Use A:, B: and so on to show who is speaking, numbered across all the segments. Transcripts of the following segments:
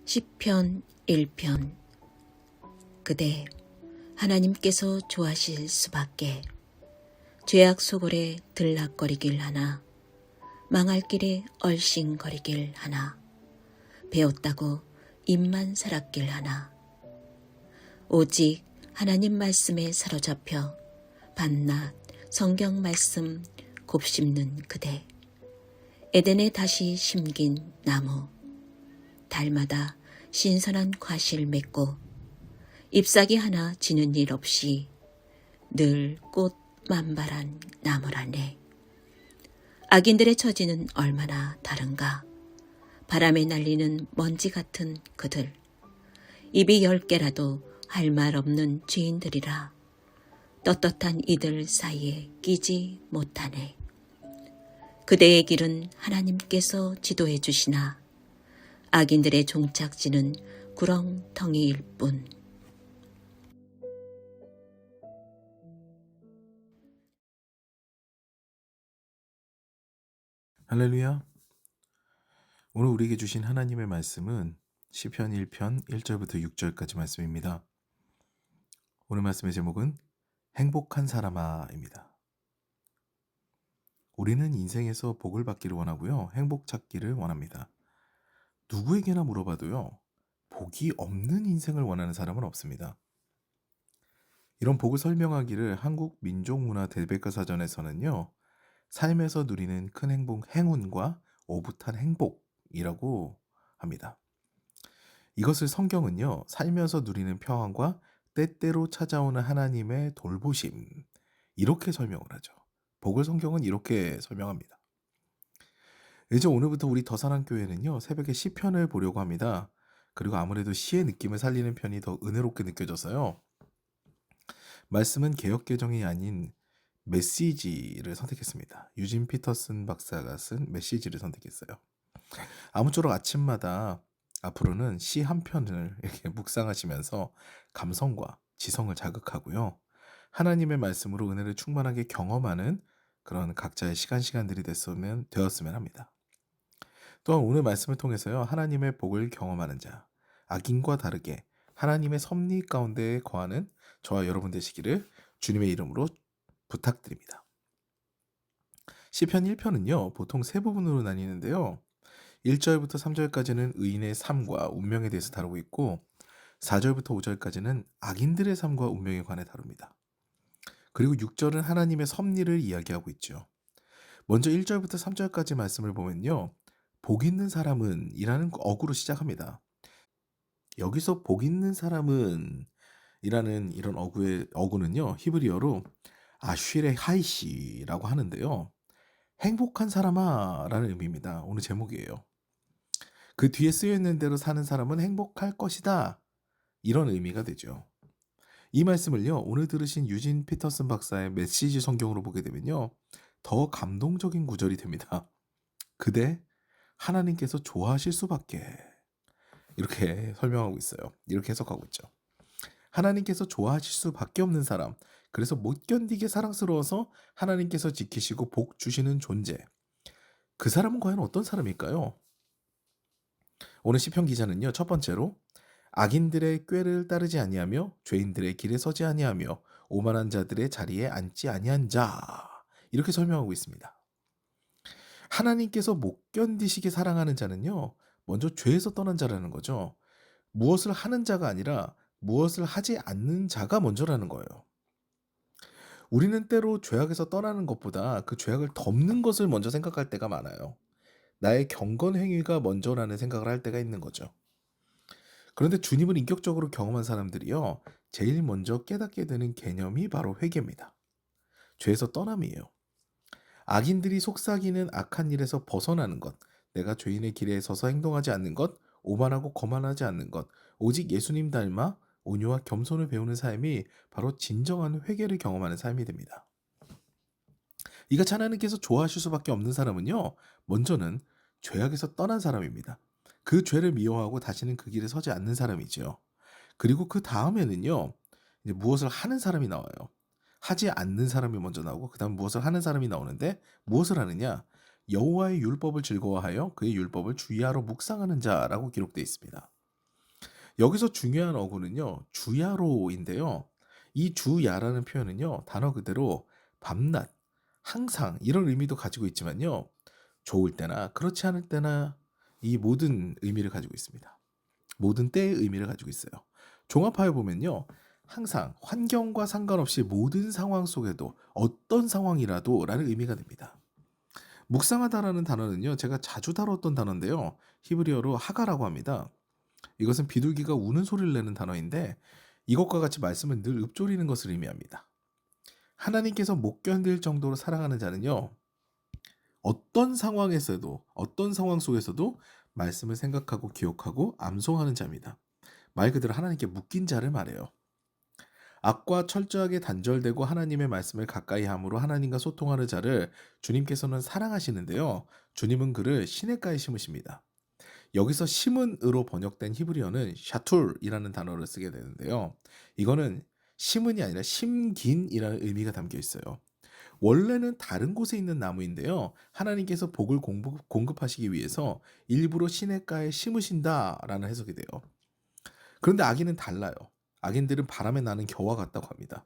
A: 시편 1편. 그대 하나님께서 좋아하실 수밖에. 죄악 소굴에 들락거리길 하나, 망할 길에 얼씬거리길 하나, 배웠다고 입만 살았길 하나. 오직 하나님 말씀에 사로잡혀 밤낮 성경 말씀 곱씹는 그대. 에덴에 다시 심긴 나무, 달마다 신선한 과실 맺고 잎사귀 하나 지는 일 없이 늘 꽃 만발한 나무라네. 악인들의 처지는 얼마나 다른가. 바람에 날리는 먼지 같은 그들, 입이 10개라도 할 말 없는 죄인들이라 떳떳한 이들 사이에 끼지 못하네. 그대의 길은 하나님께서 지도해 주시나 악인들의 종착지는 구렁텅이일 뿐.
B: 할렐루야. 오늘 우리에게 주신 하나님의 말씀은 시편 1편 1절부터 6절까지 말씀입니다. 오늘 말씀의 제목은 행복한 사람아입니다. 우리는 인생에서 복을 받기를 원하고요. 행복 찾기를 원합니다. 누구에게나 물어봐도요. 복이 없는 인생을 원하는 사람은 없습니다. 이런 복을 설명하기를 한국 민족문화 대백과사전에서는요. 삶에서 누리는 큰 행운과 오붓한 행복이라고 합니다. 이것을 성경은요, 살면서 누리는 평안과 때때로 찾아오는 하나님의 돌보심, 이렇게 설명을 하죠. 복을 성경은 이렇게 설명합니다. 이제 오늘부터 우리 더사랑교회는요, 새벽에 시편을 보려고 합니다. 그리고 아무래도 시의 느낌을 살리는 편이 더 은혜롭게 느껴져서요. 말씀은 개역개정이 아닌 메시지를 선택했습니다. 유진 피터슨 박사가 쓴 메시지를 선택했어요. 아무쪼록 아침마다 앞으로는 시 한 편을 이렇게 묵상하시면서 감성과 지성을 자극하고요. 하나님의 말씀으로 은혜를 충만하게 경험하는 그런 각자의 시간들이 되었으면 합니다. 또한 오늘 말씀을 통해서요. 하나님의 복을 경험하는 자, 악인과 다르게 하나님의 섭리 가운데 거하는 저와 여러분 되시기를 주님의 이름으로 부탁드립니다. 시편 1편은요. 보통 세 부분으로 나뉘는데요. 1절부터 3절까지는 의인의 삶과 운명에 대해서 다루고 있고 4절부터 5절까지는 악인들의 삶과 운명에 관해 다룹니다. 그리고 6절은 하나님의 섭리를 이야기하고 있죠. 먼저 1절부터 3절까지 말씀을 보면요. 복 있는 사람은 이라는 어구로 시작합니다. 여기서 복 있는 사람은 이라는 이런 어구는요. 히브리어로 아쉬레 하이시라고 하는데요. 행복한 사람아 라는 의미입니다. 오늘 제목이에요. 그 뒤에 쓰여있는 대로 사는 사람은 행복할 것이다. 이런 의미가 되죠. 이 말씀을요. 오늘 들으신 유진 피터슨 박사의 메시지 성경으로 보게 되면요. 더 감동적인 구절이 됩니다. 그대 하나님께서 좋아하실 수밖에. 이렇게 설명하고 있어요. 이렇게 해석하고 있죠. 하나님께서 좋아하실 수밖에 없는 사람. 그래서 못 견디게 사랑스러워서 하나님께서 지키시고 복 주시는 존재. 그 사람은 과연 어떤 사람일까요? 오늘 시편 기자는요. 첫 번째로 악인들의 꾀를 따르지 아니하며 죄인들의 길에 서지 아니하며 오만한 자들의 자리에 앉지 아니한 자. 이렇게 설명하고 있습니다. 하나님께서 못 견디시게 사랑하는 자는요. 먼저 죄에서 떠난 자라는 거죠. 무엇을 하는 자가 아니라 무엇을 하지 않는 자가 먼저라는 거예요. 우리는 때로 죄악에서 떠나는 것보다 그 죄악을 덮는 것을 먼저 생각할 때가 많아요. 나의 경건 행위가 먼저라는 생각을 할 때가 있는 거죠. 그런데 주님을 인격적으로 경험한 사람들이요. 제일 먼저 깨닫게 되는 개념이 바로 회개입니다. 죄에서 떠남이에요. 악인들이 속삭이는 악한 일에서 벗어나는 것, 내가 죄인의 길에 서서 행동하지 않는 것, 오만하고 거만하지 않는 것, 오직 예수님 닮아 온유와 겸손을 배우는 삶이 바로 진정한 회개를 경험하는 삶이 됩니다. 이같이 하나님께서 좋아하실 수밖에 없는 사람은요. 먼저는 죄악에서 떠난 사람입니다. 그 죄를 미워하고 다시는 그 길에 서지 않는 사람이지요. 그리고 그 다음에는요. 이제 무엇을 하는 사람이 나와요. 하지 않는 사람이 먼저 나오고 그다음 무엇을 하는 사람이 나오는데 무엇을 하느냐? 여호와의 율법을 즐거워하여 그의 율법을 주의하러 묵상하는 자라고 기록되어 있습니다. 여기서 중요한 어구는요. 주야로인데요. 이 주야라는 표현은요. 단어 그대로 밤낮, 항상 이런 의미도 가지고 있지만요. 좋을 때나 그렇지 않을 때나 이 모든 의미를 가지고 있습니다. 모든 때의 의미를 가지고 있어요. 종합하여 보면요. 항상 환경과 상관없이 모든 상황 속에도 어떤 상황이라도 라는 의미가 됩니다. 묵상하다라는 단어는요. 제가 자주 다뤘던 단어인데요. 히브리어로 하가라고 합니다. 이것은 비둘기가 우는 소리를 내는 단어인데 이것과 같이 말씀을 늘 읊조리는 것을 의미합니다. 하나님께서 못 견딜 정도로 사랑하는 자는요. 어떤 상황에서도 어떤 상황 속에서도 말씀을 생각하고 기억하고 암송하는 자입니다. 말 그대로 하나님께 묶인 자를 말해요. 악과 철저하게 단절되고 하나님의 말씀을 가까이 함으로 하나님과 소통하는 자를 주님께서는 사랑하시는데요. 주님은 그를 시냇가에 심으십니다. 여기서 심은으로 번역된 히브리어는 샤툴이라는 단어를 쓰게 되는데요. 이거는 심은이 아니라 심긴이라는 의미가 담겨 있어요. 원래는 다른 곳에 있는 나무인데요. 하나님께서 복을 공급하시기 위해서 일부러 시냇가에 심으신다라는 해석이 돼요. 그런데 악인은 달라요. 악인들은 바람에 나는 겨와 같다고 합니다.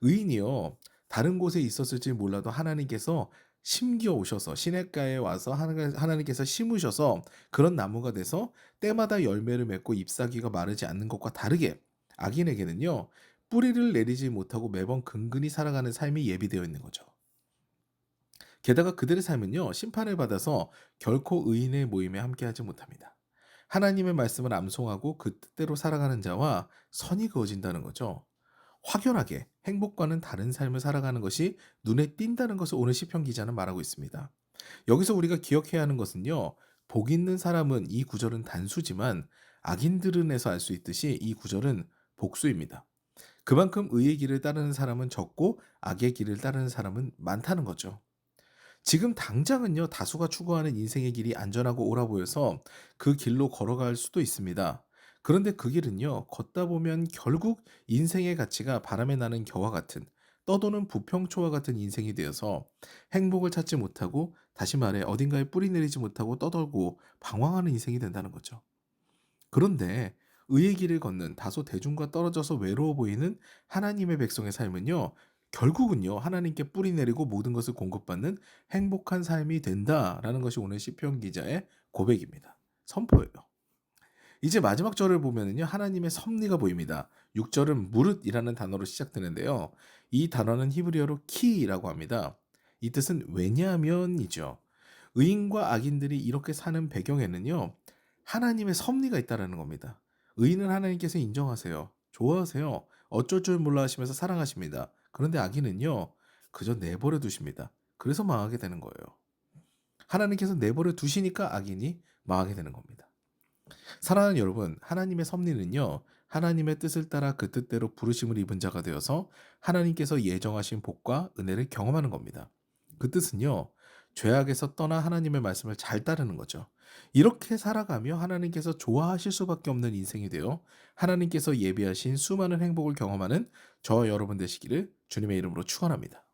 B: 의인이요. 다른 곳에 있었을지 몰라도 하나님께서 심겨 오셔서 시냇가에 와서 하나님께서 심으셔서 그런 나무가 돼서 때마다 열매를 맺고 잎사귀가 마르지 않는 것과 다르게 악인에게는요. 뿌리를 내리지 못하고 매번 근근히 살아가는 삶이 예비되어 있는 거죠. 게다가 그들의 삶은요. 심판을 받아서 결코 의인의 모임에 함께하지 못합니다. 하나님의 말씀을 암송하고 그 뜻대로 살아가는 자와 선이 그어진다는 거죠. 확연하게 행복과는 다른 삶을 살아가는 것이 눈에 띈다는 것을 오늘 시편 기자는 말하고 있습니다. 여기서 우리가 기억해야 하는 것은요. 복 있는 사람은 이 구절은 단수지만 악인들은에서 알 수 있듯이 이 구절은 복수입니다. 그만큼 의의 길을 따르는 사람은 적고 악의 길을 따르는 사람은 많다는 거죠. 지금 당장은요, 다수가 추구하는 인생의 길이 안전하고 옳아 보여서 그 길로 걸어갈 수도 있습니다. 그런데 그 길은요, 걷다 보면 결국 인생의 가치가 바람에 나는 겨와 같은, 떠도는 부평초와 같은 인생이 되어서 행복을 찾지 못하고, 다시 말해 어딘가에 뿌리 내리지 못하고 떠돌고 방황하는 인생이 된다는 거죠. 그런데 의의 길을 걷는 다소 대중과 떨어져서 외로워 보이는 하나님의 백성의 삶은요, 결국은요, 하나님께 뿌리 내리고 모든 것을 공급받는 행복한 삶이 된다라는 것이 오늘 시편 기자의 고백입니다. 선포예요. 이제 마지막 절을 보면은요, 하나님의 섭리가 보입니다. 6절은 무릇이라는 단어로 시작되는데요. 이 단어는 히브리어로 키라고 합니다. 이 뜻은 왜냐하면이죠. 의인과 악인들이 이렇게 사는 배경에는요, 하나님의 섭리가 있다라는 겁니다. 의인은 하나님께서 인정하세요. 좋아하세요. 어쩔 줄 몰라 하시면서 사랑하십니다. 그런데 악인은요, 그저 내버려 두십니다. 그래서 망하게 되는 거예요. 하나님께서 내버려 두시니까 악인이 망하게 되는 겁니다. 사랑하는 여러분, 하나님의 섭리는요, 하나님의 뜻을 따라 그 뜻대로 부르심을 입은 자가 되어서 하나님께서 예정하신 복과 은혜를 경험하는 겁니다. 그 뜻은요, 죄악에서 떠나 하나님의 말씀을 잘 따르는 거죠. 이렇게 살아가며 하나님께서 좋아하실 수밖에 없는 인생이 되어 하나님께서 예비하신 수많은 행복을 경험하는 저 여러분 되시기를 주님의 이름으로 축원합니다.